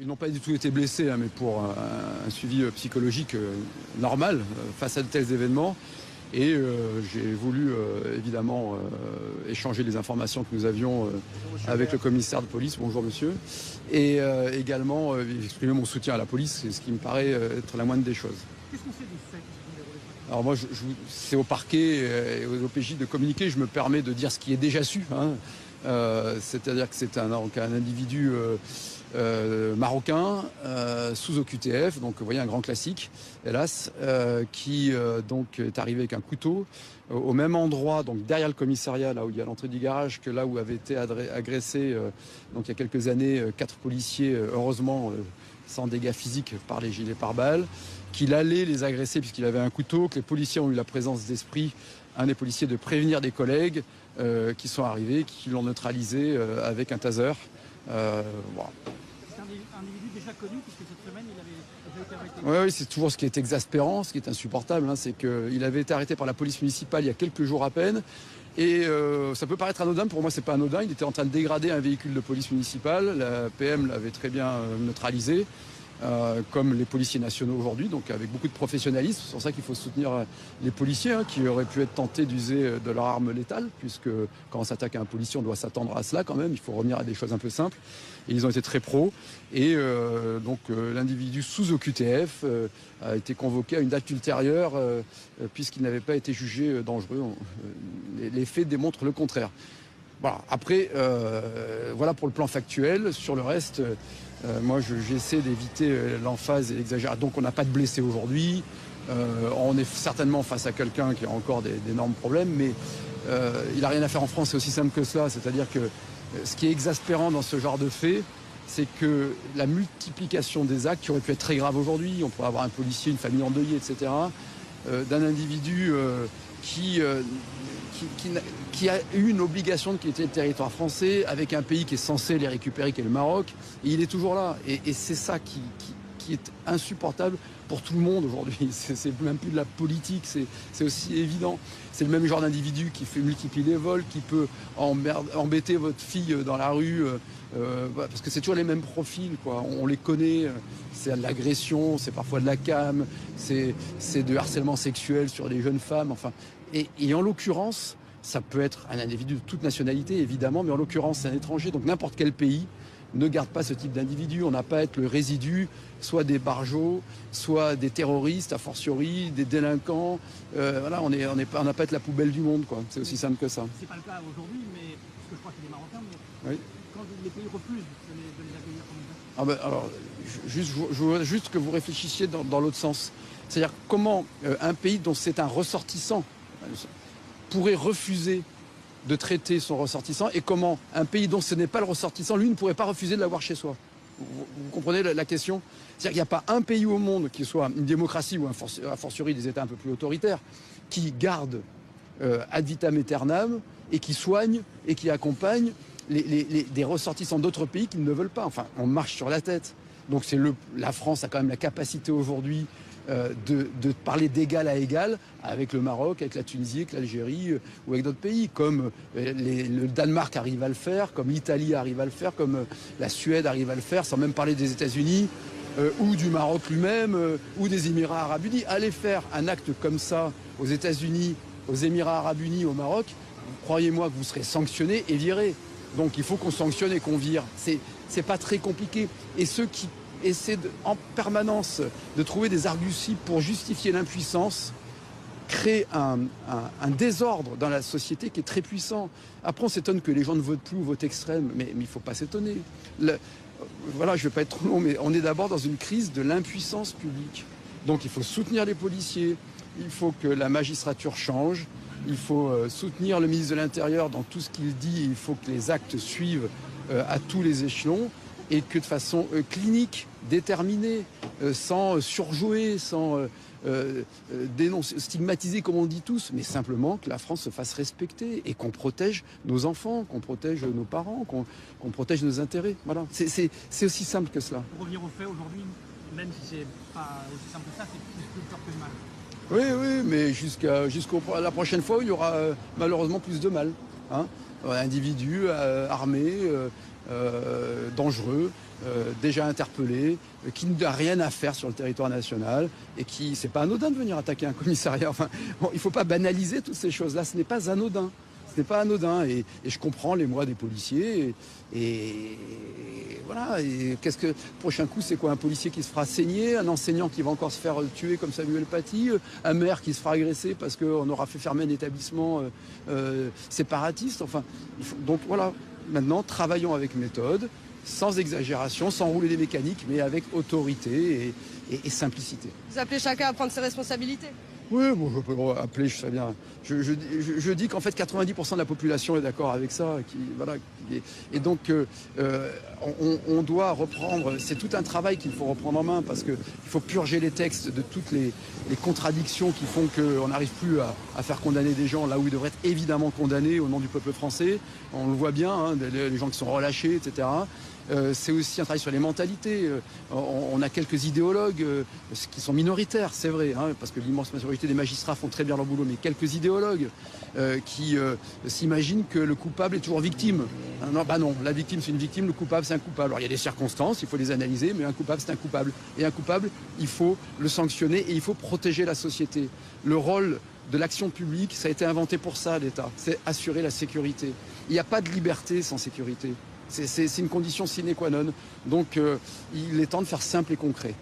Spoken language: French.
Ils n'ont pas du tout été blessés, mais pour un suivi psychologique normal face à de tels événements. Et j'ai voulu évidemment échanger les informations que nous avions avec le commissaire de police, bonjour monsieur, et également exprimer mon soutien à la police, ce qui me paraît être la moindre des choses. Qu'est-ce qu'on sait des faits qui sont déroulés? Alors moi, c'est au parquet et aux OPJ de communiquer, je me permets de dire ce qui est déjà su. C'est-à-dire que c'est un individu marocain sous OQTF, donc vous voyez un grand classique, hélas, qui donc est arrivé avec un couteau au même endroit, donc derrière le commissariat, là où il y a l'entrée du garage, que là où avaient été agressés donc il y a quelques années 4 policiers, heureusement sans dégâts physiques par les gilets pare-balles, qu'il allait les agresser puisqu'il avait un couteau, que les policiers ont eu la présence d'esprit, un des policiers, de prévenir des collègues qui sont arrivés, qui l'ont neutralisé avec un taser. Voilà. C'est un individu déjà connu puisque cette semaine il avait déjà été arrêté. Oui, c'est toujours ce qui est exaspérant, ce qui est insupportable, c'est qu'il avait été arrêté par la police municipale il y a quelques jours à peine. Et ça peut paraître anodin, pour moi c'est pas anodin, il était en train de dégrader un véhicule de police municipale, la PM l'avait très bien neutralisé. Comme les policiers nationaux aujourd'hui, donc avec beaucoup de professionnalisme. C'est pour ça qu'il faut soutenir les policiers qui auraient pu être tentés d'user de leur arme létale, puisque quand on s'attaque à un policier, on doit s'attendre à cela quand même. Il faut revenir à des choses un peu simples. Et ils ont été très pros. Et donc l'individu sous OQTF a été convoqué à une date ultérieure, puisqu'il n'avait pas été jugé dangereux. Les faits démontrent le contraire. Voilà. Après, voilà pour le plan factuel. Sur le reste, moi j'essaie d'éviter l'emphase et l'exagération. Donc on n'a pas de blessés aujourd'hui. On est certainement face à quelqu'un qui a encore d'énormes problèmes, mais il n'a rien à faire en France, c'est aussi simple que cela. C'est-à-dire que ce qui est exaspérant dans ce genre de fait, c'est que la multiplication des actes qui auraient pu être très graves aujourd'hui, on pourrait avoir un policier, une famille endeuillée, etc., d'un individu qui a eu une obligation de quitter le territoire français avec un pays qui est censé les récupérer, qui est le Maroc, et il est toujours là. Et c'est ça qui est insupportable pour tout le monde aujourd'hui. C'est même plus de la politique, c'est aussi évident. C'est le même genre d'individu qui multiplie les vols, qui peut embêter votre fille dans la rue, parce que c'est toujours les mêmes profils, quoi. On les connaît, c'est de l'agression, c'est parfois de la cam, c'est de harcèlement sexuel sur des jeunes femmes, enfin. Et en l'occurrence, ça peut être un individu de toute nationalité, évidemment, mais en l'occurrence, c'est un étranger. Donc n'importe quel pays ne garde pas ce type d'individu. On n'a pas à être le résidu, soit des barjots, soit des terroristes, a fortiori, des délinquants. Voilà, on n'a pas à être la poubelle du monde, quoi. C'est aussi simple que ça. C'est pas le cas aujourd'hui, mais parce que je crois qu'il est marocain, mais oui. Quand les pays refusent de les accueillir comme ça. Ah ben, alors, je veux juste que vous réfléchissiez dans l'autre sens. C'est-à-dire comment un pays dont c'est un ressortissant pourrait refuser de traiter son ressortissant, et comment un pays dont ce n'est pas le ressortissant, lui, ne pourrait pas refuser de l'avoir chez soi. Vous comprenez la question? C'est-à-dire qu'il n'y a pas un pays au monde qui soit une démocratie ou a fortiori des États un peu plus autoritaires qui garde ad vitam aeternam et qui soigne et qui accompagne des ressortissants d'autres pays qui ne veulent pas. Enfin, on marche sur la tête. Donc la France a quand même la capacité aujourd'hui de parler d'égal à égal avec le Maroc, avec la Tunisie, avec l'Algérie ou avec d'autres pays, comme le Danemark arrive à le faire, comme l'Italie arrive à le faire, comme la Suède arrive à le faire, sans même parler des États-Unis ou du Maroc lui-même ou des Émirats Arabes Unis. Allez faire un acte comme ça aux États-Unis, aux Émirats Arabes Unis, au Maroc, croyez-moi que vous serez sanctionné et viré. Donc il faut qu'on sanctionne et qu'on vire. C'est pas très compliqué. Et ceux qui essaient en permanence de trouver des arguties pour justifier l'impuissance créent un désordre dans la société qui est très puissant. Après, on s'étonne que les gens ne votent plus ou votent extrême, mais il ne faut pas s'étonner. Voilà, je ne vais pas être trop long, mais on est d'abord dans une crise de l'impuissance publique. Donc il faut soutenir les policiers, il faut que la magistrature change, il faut soutenir le ministre de l'Intérieur dans tout ce qu'il dit, il faut que les actes suivent à tous les échelons, et que de façon clinique, déterminée, sans surjouer, sans dénoncer, stigmatiser comme on dit tous, mais simplement que la France se fasse respecter et qu'on protège nos enfants, qu'on protège nos parents, qu'on protège nos intérêts. Voilà, c'est aussi simple que cela. Pour revenir aux faits aujourd'hui, même si c'est pas aussi simple que ça, c'est plus peur que de mal. Oui, mais jusqu'à la prochaine fois, il y aura malheureusement plus de mal. Individus armés, dangereux, déjà interpellé, qui n'a rien à faire sur le territoire national et qui, c'est pas anodin de venir attaquer un commissariat. Enfin, bon, il ne faut pas banaliser toutes ces choses-là, ce n'est pas anodin. Ce n'est pas anodin et je comprends l'émoi des policiers et voilà. Et qu'est-ce que prochain coup, c'est quoi? Un policier qui se fera saigner, un enseignant qui va encore se faire tuer comme Samuel Paty, un maire qui se fera agresser parce qu'on aura fait fermer un établissement séparatiste. Enfin, donc voilà. Maintenant, travaillons avec méthode, sans exagération, sans rouler des mécaniques, mais avec autorité et simplicité. Vous appelez chacun à prendre ses responsabilités? Oui, bon, je peux appeler, je sais bien. Je dis qu'en fait 90% de la population est d'accord avec ça. Et donc on doit reprendre, c'est tout un travail qu'il faut reprendre en main parce qu'il faut purger les textes de toutes les contradictions qui font qu'on n'arrive plus à faire condamner des gens là où ils devraient être évidemment condamnés au nom du peuple français. On le voit bien, hein, les gens qui sont relâchés, etc. C'est aussi un travail sur les mentalités. On a quelques idéologues qui sont minoritaires, c'est vrai, hein, parce que l'immense majorité des magistrats font très bien leur boulot, mais quelques idéologues qui s'imaginent que le coupable est toujours victime. Non, bah non, la victime c'est une victime, le coupable c'est un coupable. Alors il y a des circonstances, il faut les analyser, mais un coupable c'est un coupable. Et un coupable, il faut le sanctionner et il faut protéger la société. Le rôle de l'action publique, ça a été inventé pour ça, l'État, c'est assurer la sécurité. Il n'y a pas de liberté sans sécurité. C'est une condition sine qua non. Donc il est temps de faire simple et concret.